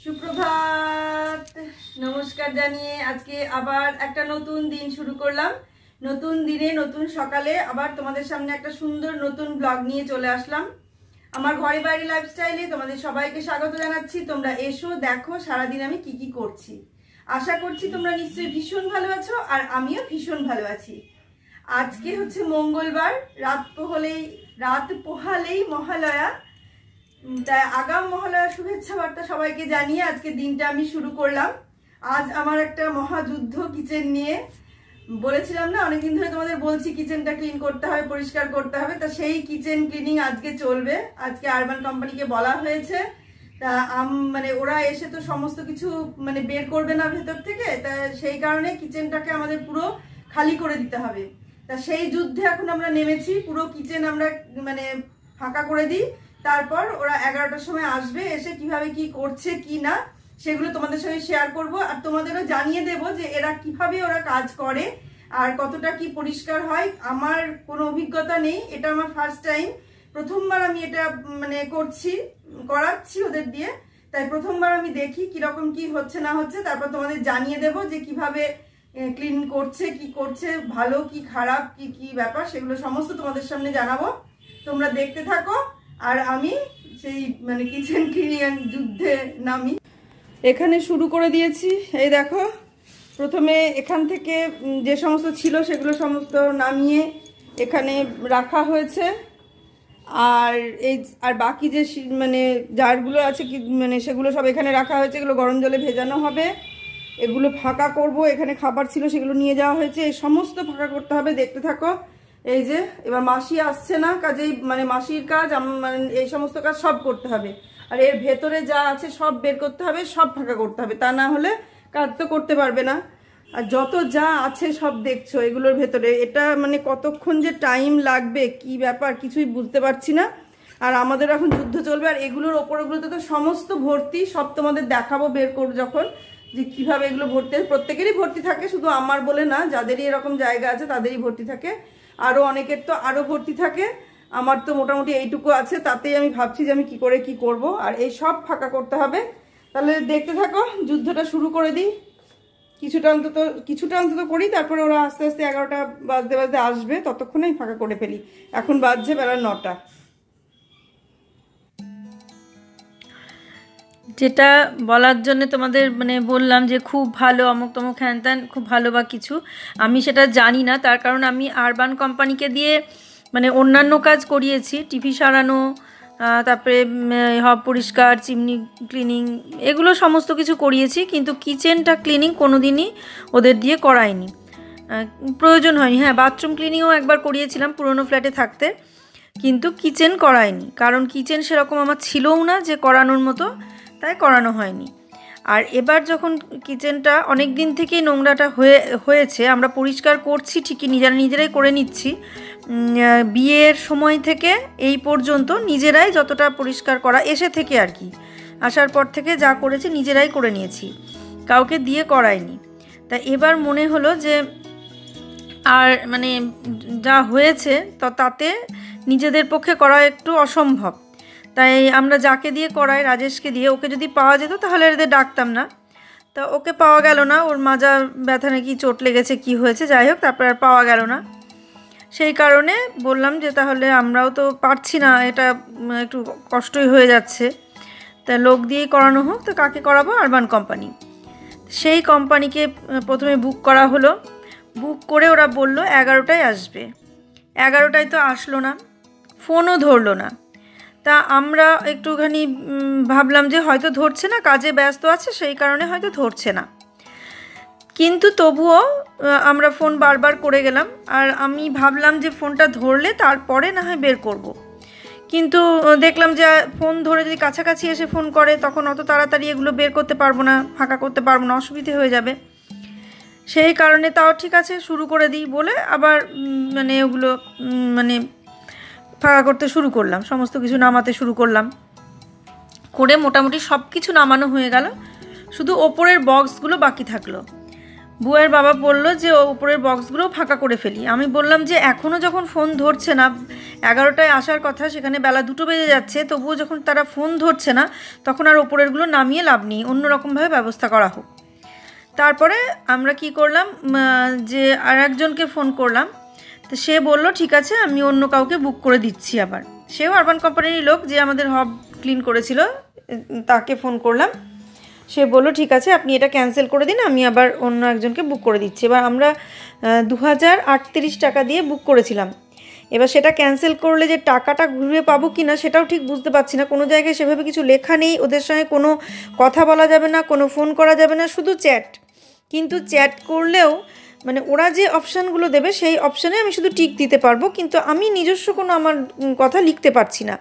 সুপ্রভাত, নমস্কার জানিয়ে আজকে আবার একটা নতুন দিন শুরু করলাম। নতুন দিনে নতুন সকালে আবার তোমাদের সামনে একটা সুন্দর নতুন ব্লগ নিয়ে চলে আসলাম। আমার ঘরে বাইরে লাইফস্টাইলে তোমাদের সবাইকে স্বাগত জানাচ্ছি। তোমরা এসো, দেখো সারাদিন আমি কি কি করছি। আশা করছি তোমরা নিশ্চয়ই ভীষণ ভালো আছো, আর আমিও ভীষণ ভালো আছি। আজকে হচ্ছে মঙ্গলবার, রাত পোহালেই মহালয়া। তাই আগাম মহালয়া শুভেচ্ছা বার্তা সবাইকে জানিয়ে আজকে দিনটা আমি শুরু করলাম। আজ আমার একটা মহাযুদ্ধ কিচেন নিয়ে। বলেছিলাম না, অনেকদিন ধরে তোমাদের বলছি কিচেনটা ক্লিন করতে হবে, পরিষ্কার করতে হবে। তা সেই কিচেন ক্লিনিং আজকে চলবে। আজকে আরবান কোম্পানিকে বলা হয়েছে। তা ওরা এসে তো সমস্ত কিছু বের করবে না ভেতর থেকে। তা সেই কারণে কিচেনটাকে আমাদের পুরো খালি করে দিতে হবে। তা সেই যুদ্ধে এখন আমরা নেমেছি। পুরো কিচেন আমরা ফাঁকা করে দিই। তারপর ওরা 11টার সময় আসবে, এসে কিভাবে কি করছে কি না সেগুলো তোমাদের সঙ্গে শেয়ার করব। আর তোমাদেরও জানিয়ে দেব যে এরা কিভাবে ওরা কাজ করে আর কতটা কি পরিষ্কার হয়। আমার কোনো অভিজ্ঞতা নেই, এটা আমার ফার্স্ট টাইম, প্রথমবার আমি এটা করাচ্ছি ওদের দিয়ে। তাই প্রথমবার আমি দেখি কিরকম কি হচ্ছে না হচ্ছে। তারপর তোমাদের জানিয়ে দেব যে কিভাবে ক্লিন করছে, কি করছে, ভালো কি খারাপ, কি কি ব্যাপার, সেগুলো সমস্ত তোমাদের সামনে জানাবো। তোমরা দেখতে থাকো আর আমি সেই কিচেন ক্লিনিং যুদ্ধে নামি। এখানে শুরু করে দিয়েছি। এই দেখো, প্রথমে এখান থেকে যে সমস্ত ছিল সেগুলো সমস্ত নামিয়ে এখানে রাখা হয়েছে। আর বাকি যে জারগুলো আছে সেগুলো সব এখানে রাখা হয়েছে। এগুলো গরম জলে ভেজানো হবে। এগুলো ফাঁকা করব। এখানে খাবার ছিল সেগুলো নিয়ে যাওয়া হয়েছে। এই সমস্ত ফাঁকা করতে হবে, দেখতে থাকো। এই যে এবার মাসি আসছে না, কাজেই মাসির কাজ এই সমস্ত কাজ সব করতে হবে। আর এর ভেতরে যা আছে সব বের করতে হবে, সব ফাঁকা করতে হবে। তা না হলে কাজ তো করতে পারবে না। আর যত যা আছে সব দেখছো এগুলোর ভেতরে, এটা কতক্ষণ যে টাইম লাগবে কি ব্যাপার কিছুই বুঝতে পারছি না। আর আমাদের এখন যুদ্ধ চলবে। আর এগুলোর ওপরগুলোতে তো সমস্ত ভর্তি, সব তোমাদের দেখাবো বের করবো যখন, যে কিভাবে এগুলো ভর্তি। প্রত্যেকেরই ভর্তি থাকে, শুধু আমার বলে না, যাদেরই এরকম জায়গা আছে তাদেরই ভর্তি থাকে। আরো অনেকের তো আরো ভর্তি থাকে। আমার তো মোটামুটি এইটুকু আছে, তাতেই আমি ভাবছি যে আমি কি করে কি করব। আর এই সব ফাঁকা করতে হবে। তাহলে দেখতে থাকো, যুদ্ধটা শুরু করে দিই। কিছুটা অন্তত করি, তারপরে ওরা আস্তে আস্তে 11টা বাজতে বাজতে আসবে, ততক্ষণে আমি ফাঁকা করে ফেলি। এখন বাজছে বেলা 9টা। যেটা বলার জন্য তোমাদের বললাম যে খুব ভালো অমুক তমুক হ্যান ত্যান, খুব ভালো বা কিছু, আমি সেটা জানি না। তার কারণ আমি আরবান কোম্পানিকে দিয়ে অন্যান্য কাজ করিয়েছি, টিভি সারানো, তারপরে হব পরিষ্কার, চিমনি ক্লিনিং, এগুলো সমস্ত কিছু করিয়েছি। কিন্তু কিচেনটা ক্লিনিং কোনো দিনই ওদের দিয়ে করাইনি, প্রয়োজন হয়নি। হ্যাঁ, বাথরুম ক্লিনিংও একবার করিয়েছিলাম পুরনো ফ্ল্যাটে থাকতে, কিন্তু কিচেন করাইনি। কারণ কিচেন সেরকম আমার ছিলও না যে করানোর মতো, তাই করানো হয়নি। আর এবার যখন কিচেনটা অনেক দিন থেকেই নোংরাটা হয়েছে, আমরা পরিষ্কার করছি ঠিকই, নিজেরাই করে নিচ্ছি। বিয়ের সময় থেকে এই পর্যন্ত নিজেরাই যতটা পরিষ্কার করা এসে থেকে আর কি, আসার পর থেকে যা করেছি নিজেরাই করে নিয়েছি, কাউকে দিয়ে করাইনি। তা এবার মনে হলো যে আর যা হয়েছে তাতে নিজেদের পক্ষে করা একটু অসম্ভব। তাই আমরা যাকে দিয়ে করাই, রাজেশকে দিয়ে, ওকে যদি পাওয়া যেত তাহলে এদের ডাকতাম না। তা ওকে পাওয়া গেল না, ওর মাজা ব্যথা নাকি চোট লেগেছে কি হয়েছে, যাই হোক, তারপর আর পাওয়া গেল না। সেই কারণে বললাম যে তাহলে আমরাও তো পারছি না, এটা একটু কষ্টই হয়ে যাচ্ছে, তা লোক দিয়েই করানো হোক। তো কাকে করাবো? Urban company. সেই কোম্পানিকে প্রথমে বুক করা হলো। বুক করে ওরা বলল 11টায় আসবে। 11টায় তো আসলো না, ফোনও ধরলো না। তা আমরা একটুখানি ভাবলাম যে হয়তো ধরছে না, কাজে ব্যস্ত আছে, সেই কারণে হয়তো ধরছে না। কিন্তু তবুও আমরা ফোন বারবার করে গেলাম। আর আমি ভাবলাম যে ফোনটা ধরলে তারপরে না হয় বের করব। কিন্তু দেখলাম যে ফোন ধরে যদি কাছাকাছি এসে ফোন করে, তখন অত তাড়াতাড়ি এগুলো বের করতে পারবো না, ফাঁকা করতে পারবো না, অসুবিধে হয়ে যাবে। সেই কারণে তাও ঠিক আছে শুরু করে দিই বলে আবার ওগুলো ফাঁকা করতে শুরু করলাম, সমস্ত কিছু নামাতে শুরু করলাম। করে মোটামুটি সব কিছু নামানো হয়ে গেল, শুধু ওপরের বক্সগুলো বাকি থাকলো। বুয়ের বাবা বলল যে উপরের বক্সগুলো ফাঁকা করে ফেলি। আমি বললাম যে এখনও যখন ফোন ধরছে না, 11টায় আসার কথা, সেখানে বেলা 2টো বেজে যাচ্ছে, তবুও যখন তারা ফোন ধরছে না তখন আর উপরেরগুলো নামিয়ে লাভ নেই, অন্যরকমভাবে ব্যবস্থা করা হোক। তারপরে আমরা কি করলাম, যে আর একজনকে ফোন করলাম, তো সে বলল ঠিক আছে আমি অন্য কাউকে বুক করে দিচ্ছি। আবার সেও আরবান কোম্পানির লোক, যে আমাদের হব ক্লিন করেছিল, তাকে ফোন করলাম। সে বলল ঠিক আছে আপনি এটা ক্যান্সেল করে দিন, আমি আবার অন্য একজনকে বুক করে দিচ্ছি। এবার আমরা 2038 টাকা দিয়ে বুক করেছিলাম। এবার সেটা ক্যান্সেল করলে যে টাকাটা ঘুরে পাবো কি না সেটাও ঠিক বুঝতে পারছি না। কোনো জায়গায় সেভাবে কিছু লেখা নেই, ওদের সঙ্গে কোনো কথা বলা যাবে না, কোনো ফোন করা যাবে না, শুধু চ্যাট। কিন্তু চ্যাট করলেও মানে ওরা যে অপশানগুলো দেবে সেই অপশানে আমি শুধু টিক দিতে পারবো, কিন্তু আমি নিজস্ব কোনো আমার কথা লিখতে পারছি না।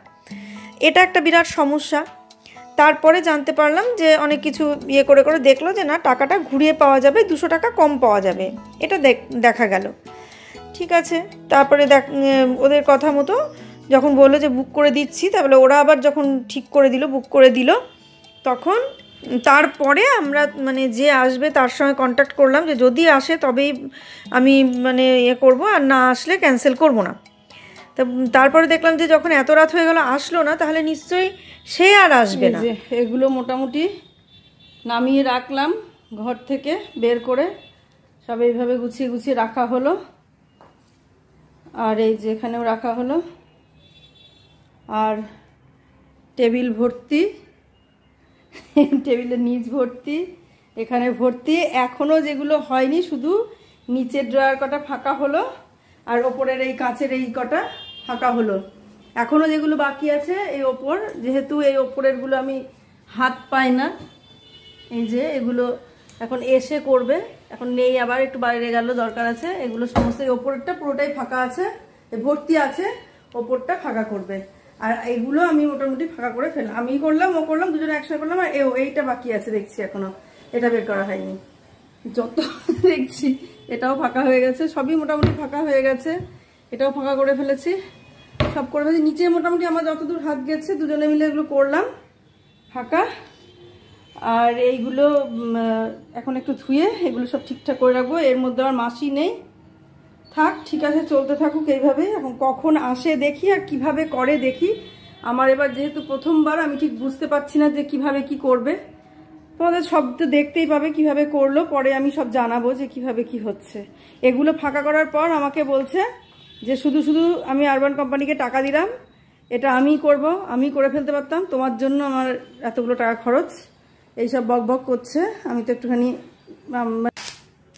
এটা একটা বিরাট সমস্যা। তারপরে জানতে পারলাম যে অনেক কিছু ইয়ে করে করে দেখলো যে না, টাকাটা ঘুরিয়ে পাওয়া যাবে, 200 টাকা কম পাওয়া যাবে, এটা দেখা গেল। ঠিক আছে, তারপরে ওদের কথা মতো যখন বললো যে বুক করে দিচ্ছি, তারপরে ওরা আবার যখন ঠিক করে দিল, বুক করে দিল, তখন তারপরে আমরা মানে যে আসবে তার সঙ্গে কন্ট্যাক্ট করলাম যে যদি আসে তবেই আমি মানে ইয়ে করবো, আর না আসলে ক্যান্সেল করবো না। তারপরে দেখলাম যে যখন এত রাত হয়ে গেল আসলো না, তাহলে নিশ্চয়ই সে আর আসবে না। এগুলো মোটামুটি নামিয়ে রাখলাম, ঘর থেকে বের করে সব এইভাবে গুছিয়ে গুছিয়ে রাখা হলো। আর এই যে এখানেও রাখা হলো, আর টেবিল ভর্তি, টেবিলের নিচ ভর্তি, এখানে ভর্তি। এখনও যেগুলো হয়নি শুধু নিচের ড্রয়ার কটা ফাঁকা হলো, আর ওপরের এই কাঁচের এই কটা ফাঁকা হলো। এখনও যেগুলো বাকি আছে এই ওপর, যেহেতু এই ওপরেরগুলো আমি হাত পাই না, এই যে এগুলো এখন এসে করবে, এখন নেই, আবার একটু বাইরে গেল, দরকার আছে। এগুলো সমস্ত এই ওপরটা পুরোটাই ফাঁকা আছে, ভর্তি আছে, ওপরটা ফাঁকা করবে। আর এইগুলো আমি মোটামুটি ফাঁকা করে ফেললাম, আমি করলাম, ও করলাম, দুজনে একসাথে করলাম। আর এইটা বাকি আছে দেখছি, এখনো এটা বের করা হয়নি। যত দেখছি এটাও ফাঁকা হয়ে গেছে, সবই মোটামুটি ফাঁকা হয়ে গেছে, এটাও ফাঁকা করে ফেলেছি, সব করে ফেলেছি। নিচে মোটামুটি আমার যতদূর হাত গেছে দুজনে মিলে এগুলো করলাম ফাঁকা। আর এইগুলো এখন একটু ধুয়ে এগুলো সব ঠিকঠাক করে রাখবো। এর মধ্যে আর মাসি নেই, থাক, ঠিক আছে, চলতে থাকুক এইভাবে। এখন কখন আসে দেখি আর কিভাবে করে দেখি। আমার এবার যেহেতু প্রথমবার, আমি ঠিক বুঝতে পারছি না যে কিভাবে কি করবে। তোমাদের সব তো দেখতেই পাবে কিভাবে করলো, পরে আমি সব জানাবো যে কিভাবে কি হচ্ছে। এগুলো ফাঁকা করার পর আমাকে বলছে যে শুধু শুধু আমি আরবান কোম্পানিকে টাকা দিলাম, এটা আমিই করব, আমি করে ফেলতে পারতাম, তোমার জন্য আমার এতগুলো টাকা খরচ, এইসব বক বক করছে। আমি তো একটুখানি,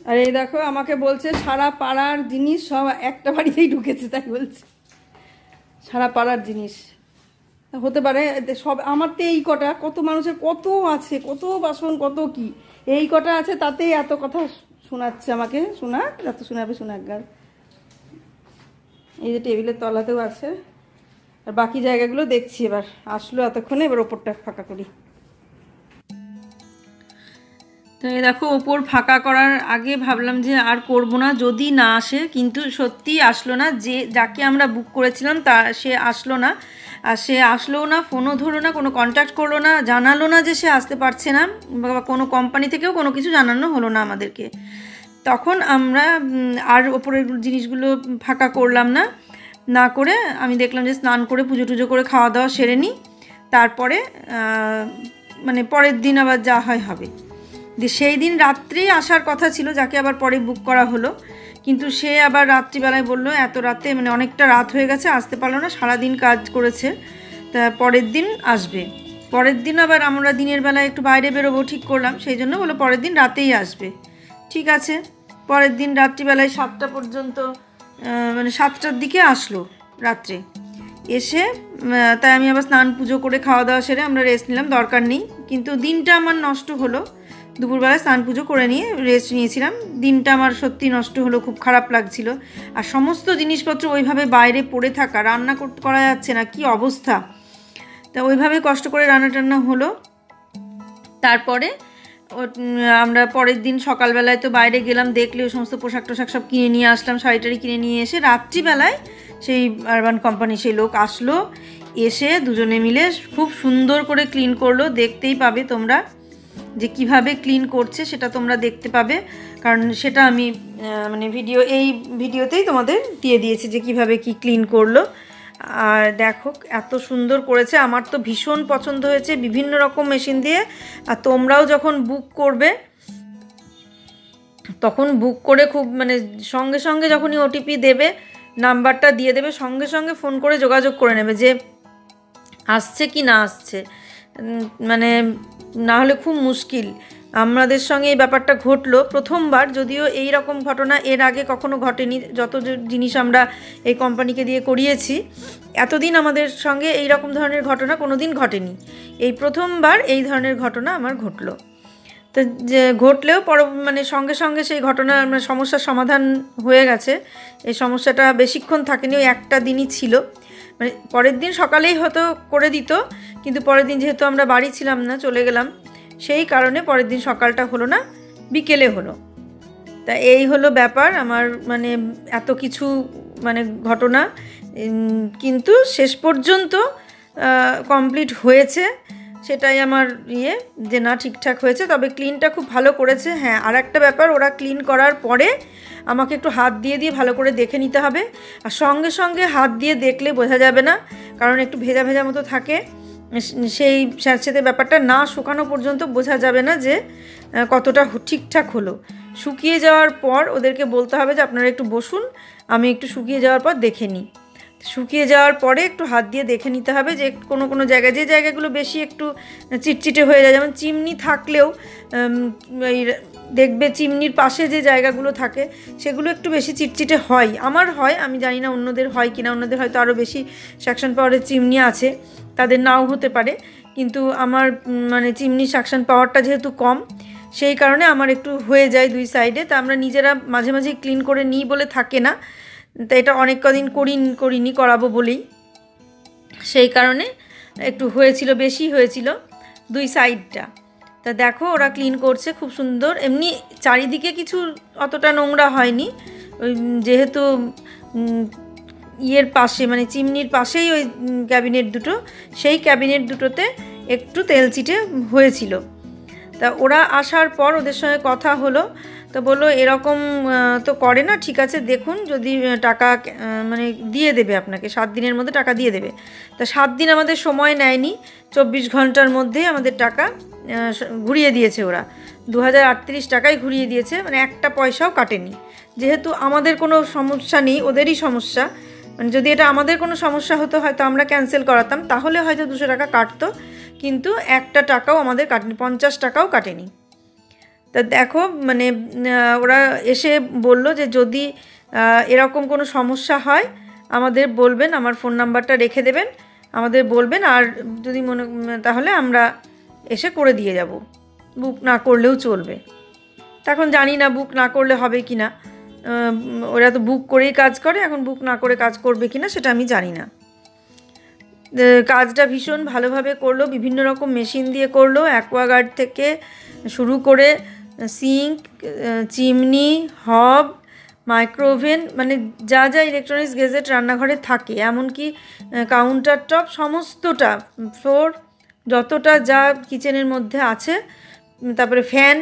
আর এই দেখো আমাকে বলছে সারা পাড়ার জিনিস সব একটা বাড়িতেই ঢুকেছে, তাই বলছে সারা পাড়ার জিনিস হতে পারে সব। আমার তো এই কটা, কত মানুষের কত আছে, কত বাসন, কত কি, এই কটা আছে তাতেই এত কথা শোনাচ্ছে আমাকে। শোনাক, এত শোনাবে শোনাক গার। এই যে টেবিলের তলাতেও আছে, আর বাকি জায়গাগুলো দেখছি। এবার আসলো এতক্ষণে, এবার ওপরটা ফাঁকা করি। তো এই দেখো ওপর ফাঁকা করার আগে ভাবলাম যে আর করব না, যদি না আসে, কিন্তু সত্যি আসলো না। যাকে আমরা বুক করেছিলাম সে আসলো না। আর সে আসলোও না, ফোনও ধরলো না, কোনো কন্ট্যাক্ট করলো না, জানালো না যে সে আসতে পারছে না, বা কোনো কোম্পানি থেকেও কোনো কিছু জানানো হলো না আমাদেরকে। তখন আমরা আর ওপরের জিনিসগুলো ফাঁকা করলাম না করে আমি দেখলাম যে স্নান করে পুজো টুজো করে খাওয়া দাওয়া সেরে নিই, তারপরে মানে পরের দিন আবার যা হয় হবে। সেই দিন রাত্রেই আসার কথা ছিল, যাকে আবার পরে বুক করা হলো, কিন্তু সে আবার রাত্রিবেলায় বললো এত রাতে, মানে অনেকটা রাত হয়ে গেছে, আসতে পারলো না, সারাদিন কাজ করেছে, তা পরের দিন আসবে। পরের দিন আবার আমরা দিনের বেলায় একটু বাইরে বেরোবো ঠিক করলাম, সেই জন্য বললো পরের দিন রাতেই আসবে। ঠিক আছে, পরের দিন রাত্রিবেলায় 7টা পর্যন্ত, মানে 7টার দিকে আসলো রাত্রে। এসে তাই আমি আবার স্নান পুজো করে খাওয়া দাওয়া সেরে আমরা রেস্ট নিলাম, দরকার নেই। কিন্তু দিনটা আমার নষ্ট হলো, দুপুরবেলায় স্নান পুজো করে নিয়ে রেস্ট নিয়েছিলাম, দিনটা আমার সত্যি নষ্ট হলো, খুব খারাপ লাগছিল। আর সমস্ত জিনিসপত্র ওইভাবে বাইরে পড়ে থাকা, রান্না করা যাচ্ছে না, কি অবস্থা। তা ওইভাবে কষ্ট করে রান্না টান্না হলো। তারপরে আমরা পরের দিন সকালবেলায় তো বাইরে গেলাম, দেখলে ওই সমস্ত পোশাক টোশাক সব কিনে নিয়ে আসলাম, শাড়ি কিনে নিয়ে এসে রাত্রিবেলায় সেই আরবান কোম্পানি সেই লোক আসলো, এসে দুজনে মিলে খুব সুন্দর করে ক্লিন করলো। দেখতেই পাবে তোমরা যে কিভাবে ক্লিন করছে, সেটা তোমরা দেখতে পাবে। কারণ সেটা আমি মানে এই ভিডিওতেই তোমাদের দিয়ে দিয়েছি যে কিভাবে কি ক্লিন করলো। আর দেখো এত সুন্দর করেছে, আমার তো ভীষণ পছন্দ হয়েছে বিভিন্ন রকম মেশিন দিয়ে। আর তোমরাও যখন বুক করবে তখন বুক করে খুব মানে সঙ্গে সঙ্গে যখনই ওটিপি দেবে, নাম্বারটা দিয়ে দেবে, সঙ্গে সঙ্গে ফোন করে যোগাযোগ করে নেবে যে আসছে কি না আসছে। মানে না হলে খুব মুশকিল। আমাদের সঙ্গে এই ব্যাপারটা ঘটলো প্রথমবার, যদিও এই রকম ঘটনা এর আগে কখনো ঘটেনি। যত জিনিস আমরা এই কোম্পানিকে দিয়ে করিয়েছি এতদিন আমাদের সঙ্গে এই রকম ধরনের ঘটনা কোনো দিন ঘটেনি। এই প্রথমবার এই ধরনের ঘটনা আমার ঘটলো। তো যে ঘটলেও মানে সঙ্গে সঙ্গে সেই ঘটনা মানে সমস্যার সমাধান হয়ে গেছে। এই সমস্যাটা বেশিক্ষণ থাকেনি, ওই একটা দিনই ছিল। মানে পরের দিন সকালেই হয়তো করে দিত, কিন্তু পরের দিন যেহেতু আমরা বাড়ি ছিলাম না, চলে গেলাম, সেই কারণে পরের দিন সকালটা হলো না, বিকেলে হলো। তা এই হলো ব্যাপার আমার, মানে এত কিছু মানে ঘটনা, কিন্তু শেষ পর্যন্ত কমপ্লিট হয়েছে। সেটাই আমার যে না ঠিকঠাক হয়েছে। তবে ক্লিনটা খুব ভালো করেছে। হ্যাঁ, আর একটা ব্যাপার, ওরা ক্লিন করার পরে আমাকে একটু হাত দিয়ে ভালো করে দেখে নিতে হবে। আর সঙ্গে সঙ্গে হাত দিয়ে দেখলে বোঝা যাবে না, কারণ একটু ভেজা ভেজা মতো থাকে। সেই স্যাঁতসেঁতে ব্যাপারটা না শুকানো পর্যন্ত বোঝা যাবে না যে কতটা ঠিকঠাক হলো। শুকিয়ে যাওয়ার পর ওদেরকে বলতে হবে যে আপনারা একটু বসুন, আমি একটু শুকিয়ে যাওয়ার পর দেখে নিই। শুকিয়ে যাওয়ার পরে একটু হাত দিয়ে দেখে নিতে হবে যে কোনো কোনো জায়গায়, যে জায়গাগুলো বেশি একটু চিটচিটে হয়ে যায়, যেমন চিমনি থাকলেও এই দেখবে চিমনির পাশে যে জায়গাগুলো থাকে সেগুলো একটু বেশি চিটচিটে হয়। আমার হয়, আমি জানি না অন্যদের হয় কিনা, অন্যদের হয়তো আরও বেশি সাকশন পাওয়ারের চিমনি আছে, তাদের নাও হতে পারে। কিন্তু আমার মানে চিমনি সাকশন পাওয়ারটা যেহেতু কম, সেই কারণে আমার একটু হয়ে যায় দুই সাইডে। তা আমরা নিজেরা মাঝে মাঝে ক্লিন করে নিই বলে থাকে না। তা এটা অনেক কদিন করিনি, করাবো বলেই, সেই কারণে একটু হয়েছিল, বেশি হয়েছিল দুই সাইডটা। তা দেখো ওরা ক্লিন করছে খুব সুন্দর। এমনি চারিদিকে কিছু অতটা নোংরা হয়নি, ওই যেহেতু পাশে মানে চিমনির পাশেই ওই ক্যাবিনেট দুটো, সেই ক্যাবিনেট দুটোতে একটু তেল চিটে হয়েছিল। তা ওরা আসার পর ওদের সঙ্গে কথা হলো, তো বললো এরকম তো করে না, ঠিক আছে দেখুন, যদি টাকা মানে দিয়ে দেবে আপনাকে, 7 দিনের মধ্যে টাকা দিয়ে দেবে। তা 7 দিন আমাদের সময় নেয়নি, 24 ঘন্টার মধ্যেই আমাদের টাকা ঘুরিয়ে দিয়েছে ওরা। 2038 টাকায় ঘুরিয়ে দিয়েছে, মানে একটা পয়সাও কাটেনি। যেহেতু আমাদের কোনো সমস্যা নেই, ওদেরই সমস্যা। মানে যদি এটা আমাদের কোনো সমস্যা হতো হয়তো আমরা ক্যান্সেল করাতাম, তাহলে হয়তো 200 টাকা কাটতো, কিন্তু একটা টাকাও আমাদের কাটেনি, 50 টাকাও কাটেনি। তা দেখো মানে ওরা এসে বলল যে যদি এরকম কোনো সমস্যা হয় আমাদের বলবেন, আমার ফোন নাম্বারটা রেখে দেবেন, আমাদের বলবেন, আর যদি তাহলে আমরা এসে করে দিয়ে যাব, বুক না করলেও চলবে। তখন জানি না বুক না করলে হবে কি না, ওরা তো বুক করেই কাজ করে, এখন বুক না করে কাজ করবে কি না সেটা আমি জানি না। কাজটা ভীষণ ভালোভাবে করলো, বিভিন্ন রকম মেশিন দিয়ে করলো, অ্যাকোয়াগার্ড থেকে শুরু করে সিঙ্ক, চিমনি, হব, মাইক্রোওভেন, মানে যা যা ইলেকট্রনিক্স গেজেট রান্নাঘরে থাকে, এমনকি কাউন্টার টপ, সমস্তটা, ফ্লোর, যতটা যা কিচেনের মধ্যে আছে, তারপরে ফ্যান,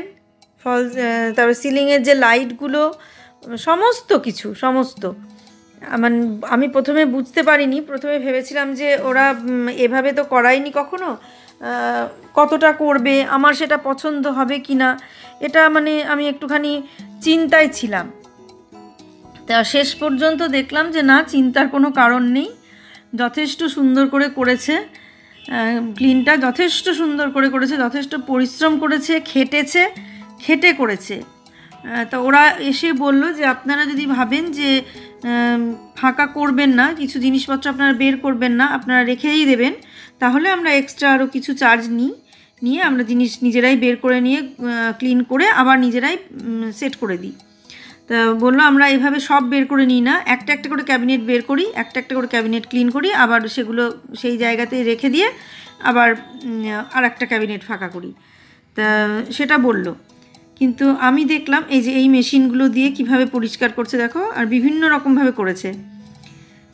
তারপরে সিলিংয়ের যে লাইটগুলো, সমস্ত কিছু, সমস্ত। আমি প্রথমে বুঝতে পারিনি, প্রথমে ভেবেছিলাম যে ওরা এভাবে তো করায়নি কখনো, কতটা করবে, আমার সেটা পছন্দ হবে কি না, এটা মানে আমি একটুখানি চিন্তায় ছিলাম। তা শেষ পর্যন্ত দেখলাম যে না, চিন্তার কোনো কারণ নেই, যথেষ্ট সুন্দর করে করেছে, ক্লিনটা যথেষ্ট সুন্দর করে করেছে, যথেষ্ট পরিশ্রম করেছে, খেটে করেছে। তা ওরা এসে বলল যে আপনারা যদি ভাবেন যে ফাঁকা করবেন না, কিছু জিনিসপত্র আপনারা বের করবেন না, আপনারা রেখেই দেবেন, তাহলে আমরা এক্সট্রা আরও কিছু চার্জ নিয়ে আমরা জিনিস নিজেরাই বের করে নিয়ে ক্লিন করে আবার নিজেরাই সেট করে দিই। তা বললো আমরা এভাবে সব বের করে নিই না, একটা একটা করে ক্যাবিনেট বের করি, একটা একটা করে ক্যাবিনেট ক্লিন করি, আবার সেগুলো সেই জায়গাতে রেখে দিয়ে আবার আর একটা ক্যাবিনেট ফাঁকা করি। তা সেটা বললো। কিন্তু আমি দেখলাম এই যে এই মেশিনগুলো দিয়ে কিভাবে পরিষ্কার করছে দেখো, আর বিভিন্ন রকমভাবে করেছে।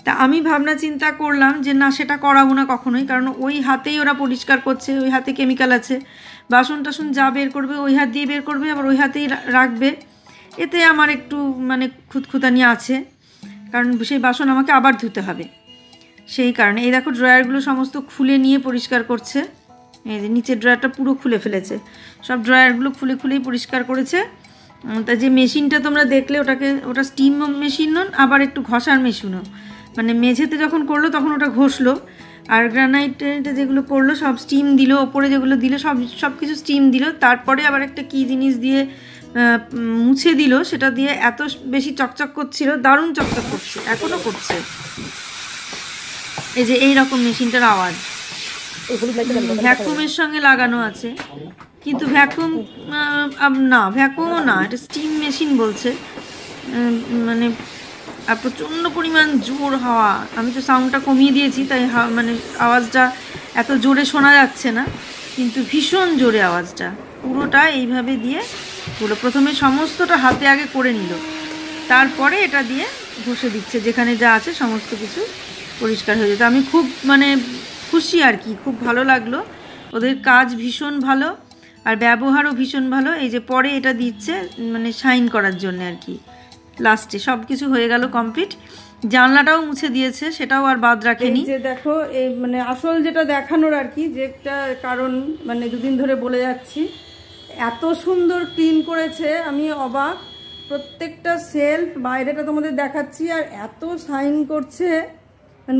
তা আমি ভাবনা চিন্তা করলাম যে না, সেটা করাবো না কখনোই, কারণ ওই হাতেই ওরা পরিষ্কার করছে, ওই হাতে কেমিক্যাল আছে, বাসন টাসন যা বের করবে ওই হাত দিয়ে বের করবে, আবার ওই হাতেই রাখবে, এতে আমার একটু মানে খুঁতখুঁতানি আছে, কারণ সেই বাসন আমাকে আবার ধুতে হবে, সেই কারণে। এই দেখো ড্রয়ারগুলো সমস্ত খুলে নিয়ে পরিষ্কার করছে। এই যে নিচের ড্রয়ারটা পুরো খুলে ফেলেছে, সব ড্রয়ারগুলো খুলেই পরিষ্কার করেছে। তা যে মেশিনটা তোমরা দেখলে ওটা স্টিম মেশিনও আবার একটু ঘষার মেশিনও, মানে মেঝেতে যখন করলো তখন ওটা ঘষলো, আর গ্রানাইটে যেগুলো করলো সব স্টিম দিল, ওপরে যেগুলো দিল সব কিছু স্টিম দিল, তারপরে আবার একটা কী জিনিস দিয়ে মুছে দিল, সেটা দিয়ে এত বেশি চকচক করছিল, দারুণ চকচক করছে, এখনও করছে। এই যে এই রকম মেশিনটার আওয়াজ ভ্যাকুমের সঙ্গে লাগানো আছে, কিন্তু ভ্যাকুমও না, এটা স্টিম মেশিন বলছে। মানে আর প্রচণ্ড পরিমাণ জোর হাওয়া, আমি তো সাউন্ডটা কমিয়ে দিয়েছি, তাই মানে আওয়াজটা এত জোরে শোনা যাচ্ছে না, কিন্তু ভীষণ জোরে আওয়াজটা। পুরোটা এইভাবে দিয়ে প্রথমে সমস্তটা হাতে আগে করে নিল, তারপরে এটা দিয়ে ঘষে দিচ্ছে, যেখানে যা আছে সমস্ত কিছু পরিষ্কার হয়ে যেত। আমি খুব মানে খুশি আর কি, খুব ভালো লাগলো, ওদের কাজ ভীষণ ভালো আর ব্যবহারও ভীষণ ভালো। এই যে পরে এটা দিচ্ছে মানে শাইন করার জন্য আর কি, লাস্টে সব কিছু হয়ে গেল কমপ্লিট। জানলাটাও মুছে দিয়েছে, সেটাও আর বাদ রাখেনি। যে দেখো এই মানে আসল যেটা দেখানোর আর কি, যেটা কারণ মানে দুদিন ধরে বলে যাচ্ছি, এত সুন্দর ক্লিন করেছে, আমি অবাক। প্রত্যেকটা সেলফ বাইরেটা তোমাদের দেখাচ্ছি, আর এত শাইন করছে,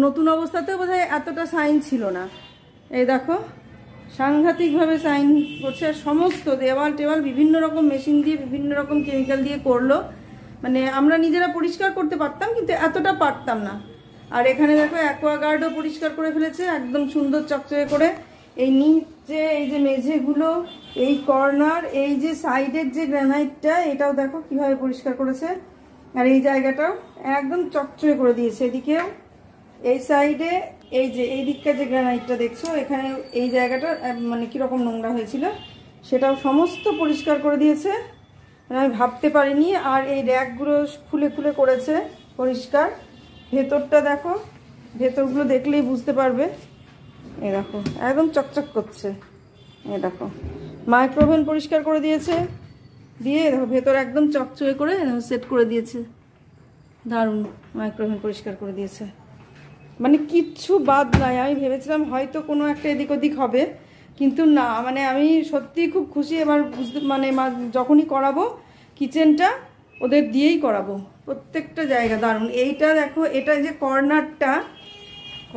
নতুন অবস্থাতেও বোধহয় এতটা শাইন ছিল না। এই দেখো সাংঘাতিকভাবে শাইন করছে, আর সমস্ত দেওয়াল টেওয়াল বিভিন্ন রকম মেশিন দিয়ে বিভিন্ন রকম কেমিক্যাল দিয়ে করলো, মানে আমরা নিজেরা পরিষ্কার করতে পারতাম কিন্তু এতটা পারতাম না। আর এখানে দেখো অ্যাকোয়াগার্ডও পরিষ্কার করে ফেলেছে একদম সুন্দর চকচকে করে। এই নিচে এই যে মেঝেগুলো, এই কর্নার, এই যে সাইডের যে গ্রানাইটটা, এটাও দেখো কিভাবে পরিষ্কার করেছে, আর এই জায়গাটাও একদম চকচকে করে দিয়েছে। এদিকেও এই সাইডে এই যে এই দিকটা যে গ্রানাইটটা দেখছো, এখানে এই জায়গাটা মানে কিরকম নোংরা হয়েছিল সেটাও সমস্ত পরিষ্কার করে দিয়েছে, আমি ভাবতে পারিনি। আর এই র্যাকগুলো খুলে করেছে পরিষ্কার। ভেতরটা দেখো, ভেতরগুলো দেখলেই বুঝতে পারবে। এই দেখো একদম চকচক করছে। এই দেখো মাইক্রোওভেন পরিষ্কার করে দিয়েছে, দিয়ে দেখো ভেতর একদম চকচকে করে সেট করে দিয়েছে, দারুণ মাইক্রোওভেন পরিষ্কার করে দিয়েছে, মানে কিচ্ছু বাদ নাই। আমি ভেবেছিলাম হয়তো কোনো একটা এদিক ওদিক হবে, কিন্তু না, মানে আমি সত্যিই খুব খুশি। এবার বুঝতে মানে যখনই করাবো কিচেনটা ওদের দিয়েই করাবো, প্রত্যেকটা জায়গা দারুণ। এইটা দেখো, এটা যে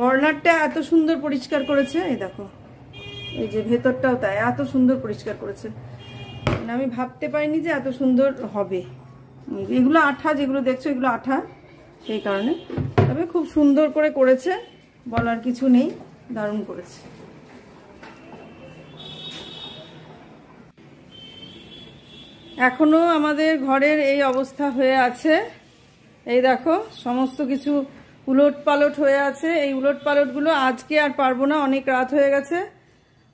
কর্নারটা এত সুন্দর পরিষ্কার করেছে। এই দেখো এই যে ভেতরটাও তাই এত সুন্দর পরিষ্কার করেছে, মানে আমি ভাবতে পারিনি যে এত সুন্দর হবে। এগুলো আঠা, যেগুলো দেখছো এগুলো আঠা, সেই কারণে। তবে খুব সুন্দর করে করেছে, বলার কিছু নেই, দারুণ করেছে। এখনো আমাদের ঘরের এই অবস্থা হয়ে আছে। এই দেখো সমস্ত কিছু উলট পালট হয়ে আছে। এই উলট পালটগুলো আজকে আর পারবো না, অনেক রাত হয়ে গেছে,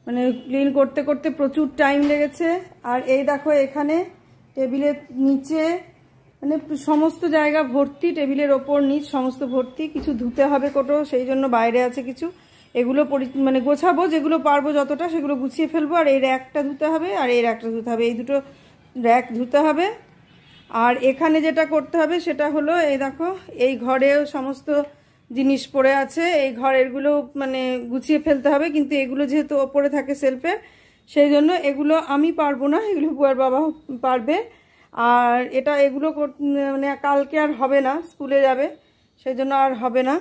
মানে ক্লিন করতে করতে প্রচুর টাইম লেগেছে। আর এই দেখো এখানে টেবিলের নিচে মানে সমস্ত জায়গা ভর্তি, টেবিলের ওপর নিচ সমস্ত ভর্তি, কিছু ধুতে হবে কোটো, সেই জন্য বাইরে আছে কিছু। এগুলো মানে গোছাবো, যেগুলো পারবো যতটা সেগুলো গুছিয়ে ফেলবো। আর এই র্যাকটা ধুতে হবে, আর এই র্যাকটা ধুতে হবে, এই দুটো র্যাক ধুতে হবে। আর এখানে যেটা করতে হবে সেটা হলো, এই দেখো এই ঘরেও সমস্ত জিনিস পড়ে আছে, এই ঘরেরগুলো মানে গুছিয়ে ফেলতে হবে, কিন্তু এগুলো যেহেতু ওপরে থাকে সেলফে, সেই জন্য এগুলো আমি পারবো না, এগুলো বুয়ার বাবা পারবে। আর এগুলো মানে কালকে আর হবে না, স্কুলে যাবে, সেই জন্য আর হবে না।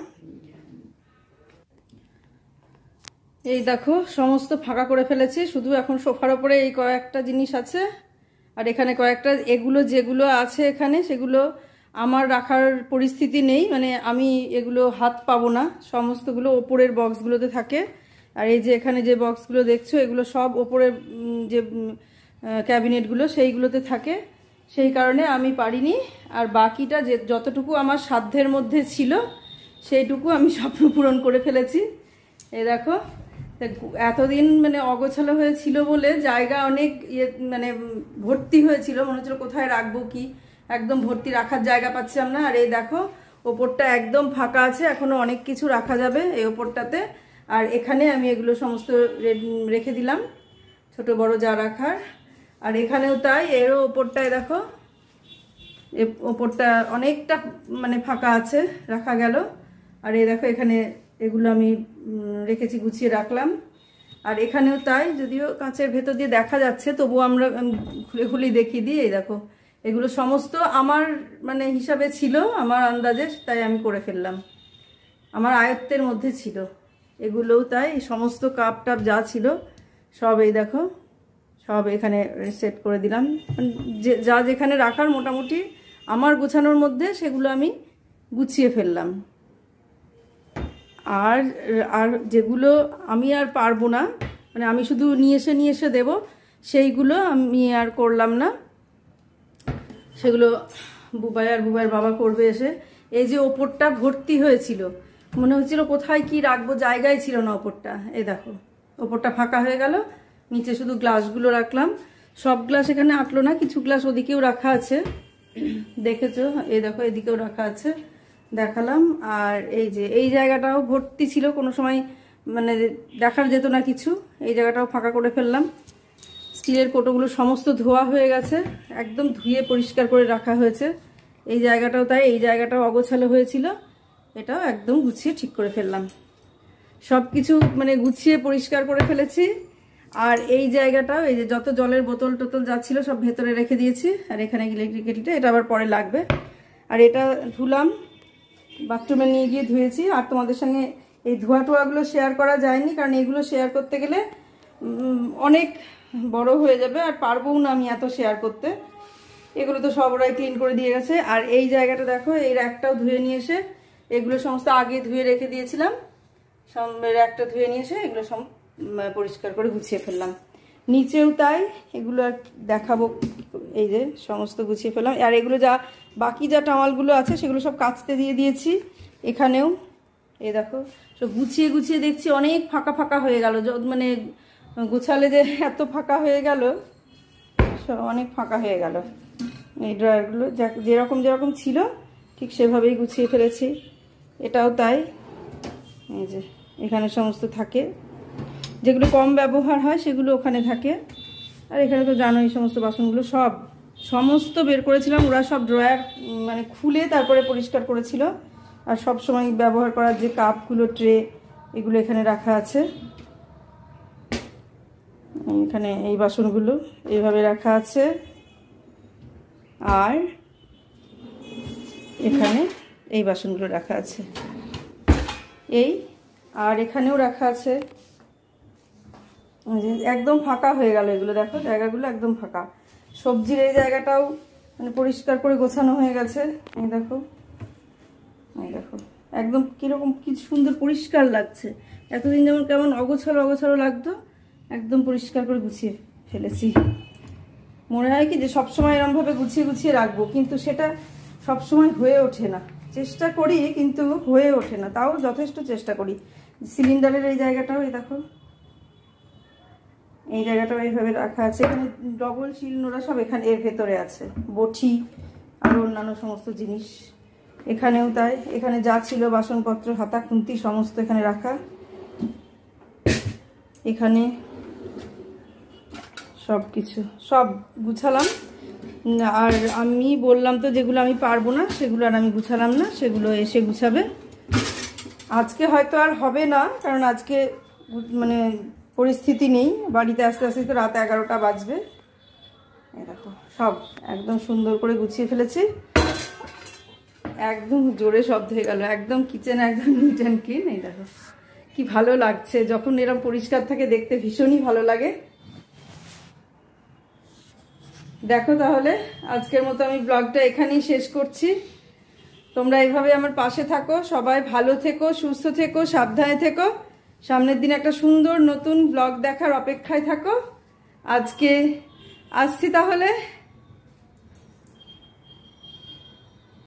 এই দেখো সমস্ত ফাঁকা করে ফেলেছি, শুধু এখন সোফার ওপরে এই কয়েকটা জিনিস আছে, আর এখানে কয়েকটা, এগুলো যেগুলো আছে এখানে সেগুলো আমার রাখার পরিস্থিতি নেই, মানে আমি এগুলো হাত পাবো না, সমস্তগুলো ওপরের বক্সগুলোতে থাকে। আর এই যে এখানে যে বক্সগুলো দেখছো এগুলো সব ওপরের যে ক্যাবিনেটগুলো সেইগুলোতে থাকে, সেই কারণে আমি পারিনি। আর বাকিটা যে যতটুকু আমার সাধ্যের মধ্যে ছিল সেইটুকু আমি স্বপ্ন পূরণ করে ফেলেছি। এই দেখো এতদিন মানে অগোছালো হয়েছিল বলে জায়গা অনেক মানে ভর্তি হয়েছিল, মনে হচ্ছিল কোথায় রাখবো কি, একদম ভর্তি, রাখার জায়গা পাচ্ছিলাম না। আর এই দেখো ওপরটা একদম ফাঁকা আছে, এখনো অনেক কিছু রাখা যাবে এই ওপরটাতে। আর এখানে আমি এগুলো সমস্ত রেখে দিলাম, ছোট বড় যা রাখার। আর এখানেও তাই, এরও ওপরটায় দেখো ওপরটা অনেকটা মানে ফাঁকা আছে, রাখা গেল। আর এই দেখো এখানে এগুলো আমি রেখেছি, গুছিয়ে রাখলাম। আর এখানেও তাই, যদিও কাঁচের ভেতর দিয়ে দেখা যাচ্ছে তবুও আমরা খুলে খুলে দেখিয়ে দিই। এই দেখো এগুলো সমস্ত আমার মানে হিসাবে ছিল, আমার আন্দাজে, তাই আমি করে ফেললাম, আমার আয়ত্তের মধ্যে ছিল। এগুলোও তাই, সমস্ত কাপ টাপ যা ছিল সব এই দেখো সব এখানে সেট করে দিলাম। যা যেখানে রাখার মোটামুটি আমার গোছানোর মধ্যে সেগুলো আমি গুছিয়ে ফেললাম। আর আর যেগুলো আমি আর পারবো না, মানে আমি শুধু নিয়ে এসে দেবো, সেইগুলো আমি আর করলাম না, সেগুলো বুবাইয়ের বাবা করবে এসে। এই যে ওপরটা ভর্তি হয়েছিল, মনে হচ্ছিল কোথায় কি রাখবো, জায়গায় ছিল না ওপরটা। এই দেখো ওপরটা ফাঁকা হয়ে গেল, নিচে শুধু গ্লাসগুলো রাখলাম। সব গ্লাস এখানে আটলো না, কিছু গ্লাস ওদিকেও রাখা আছে, দেখেছো? এই দেখো এদিকেও রাখা আছে, দেখালাম। আর এই যে এই জায়গাটাও ভর্তি ছিল, কোনো সময় মানে দেখার যেত না কিছু, এই জায়গাটাও ফাঁকা করে ফেললাম। স্টিলের কোটোগুলো সমস্ত ধোয়া হয়ে গেছে, একদম ধুয়ে পরিষ্কার করে রাখা হয়েছে। এই জায়গাটাও তাই, এই জায়গাটাও অগোছালো হয়েছিল, এটাও একদম গুছিয়ে ঠিক করে ফেললাম। সব কিছু মানে গুছিয়ে পরিষ্কার করে ফেলেছি। আর এই জায়গাটাও, এই যে যত জলের বোতল টোতল যাচ্ছিল সব ভেতরে রেখে দিয়েছি। আর এখানে ইলেকট্রিক কেটলিটা, এটা আবার পরে লাগবে। আর এটা ধুলাম, বাথরুমে নিয়ে গিয়ে ধুয়েছি। আর তোমাদের সঙ্গে এই ধোয়া টোয়াগুলো শেয়ার করা যায়নি, কারণ এগুলো শেয়ার করতে গেলে অনেক বড় হয়ে যাবে, আর পারবও না আমি এত শেয়ার করতে। এগুলো তো সব ওরাই ক্লিন করে দিয়ে গেছে। আর এই জায়গাটা দেখো, এই র্যাকটাও ধুয়ে নিয়ে এসে, এগুলো সমস্ত আগে ধুয়ে রেখে দিয়েছিলাম, সব র্যাকটা ধুয়ে নিয়ে এসে এগুলো সব পরিষ্কার করে গুছিয়ে ফেললাম। নিচেও তাই, এগুলো আর দেখাবো, এই যে সমস্ত গুছিয়ে ফেললাম। আর এগুলো যা বাকি যা টাওয়ালগুলো আছে সেগুলো সব কাচতে দিয়ে দিয়েছি। এখানেও এই দেখো সব গুছিয়ে গুছিয়ে দেখছি অনেক ফাঁকা ফাঁকা হয়ে গেল, মানে গুছালে যে এত ফাঁকা হয়ে গেল, সব অনেক ফাঁকা হয়ে গেল। এই ড্রয়ারগুলো যেরকম যেরকম ছিল ঠিক সেভাবেই গুছিয়ে ফেলেছি। এটাও তাই, এই যে এখানে সমস্ত থাকে, যেগুলো কম ব্যবহার হয় সেগুলো ওখানে থাকে। আর এখানে তো জানো এই সমস্ত বাসনগুলো সমস্ত বের করেছিলাম, ওরা সব ড্রয়ার মানে খুলে তারপরে পরিষ্কার করেছিল। আর সব সময় ব্যবহার করার যে কাপগুলো, ট্রে, এগুলো এখানে রাখা আছে। এখানে এই বাসনগুলো এইভাবে রাখা আছে। আর এখানে এই বাসনগুলো রাখা আছে, এই আর এখানেও রাখা আছে। একদম ফাঁকা হয়ে গেল এগুলো, দেখো জায়গাগুলো একদম ফাঁকা। সবজির এই জায়গাটাও মানে পরিষ্কার করে গোছানো হয়ে গেছে। এই দেখো একদম কিরকম কি সুন্দর পরিষ্কার লাগছে। এতদিন যেমন কেমন অগোছালো অগোছালো লাগতো, একদম পরিষ্কার করে গুছিয়ে ফেলেছি। মনে হয় কি যে সবসময় এরমভাবে গুছিয়ে গুছিয়ে রাখবো, কিন্তু সেটা সবসময় হয়ে ওঠে না। চেষ্টা করি কিন্তু হয়ে ওঠে না, তাও যথেষ্ট চেষ্টা করি। সিলিন্ডারের এই জায়গাটাও এই দেখো, এই জায়গাটাও এইভাবে রাখা আছে। এখানে ডবল শিলনোড়া সব এখানে এর ভেতরে আছে, বটি আর অন্যান্য সমস্ত জিনিস। এখানেও তাই, এখানে যা ছিল বাসনপত্র, হাতা খুন্তি সমস্ত এখানে রাখা। এখানে সব কিছু সব গুছালাম। আর আমি বললাম তো যেগুলো আমি পারবো না সেগুলো আর আমি গুছালাম না, সেগুলো এসে গুছাবে। আজকে হয়তো আর হবে না, কারণ আজকে মানে পরিস্থিতি নেই, বাড়িতে আস্তে আস্তে তো রাত 11টা বাজবে। এই দেখো সব একদম সুন্দর করে গুছিয়ে ফেলেছি, একদম জোরে শব্দ হয়ে গেল, একদম কিচেন একদম নিট অ্যান্ড ক্লিন। এই দেখো কি ভালো লাগছে, যখন এরকম পরিষ্কার থাকে দেখতে ভীষণই ভালো লাগে। দেখো তাহলে আজকের মতো আমি ব্লগটা এখানেই শেষ করছি। তোমরা এইভাবে আমার পাশে থাকো, সবাই ভালো থেকো, সুস্থ থেকো, সাবধানে থেকো। সামনের দিন একটা সুন্দর নতুন ব্লগ দেখার অপেক্ষায় থাকো। আজকে আসছি তাহলে।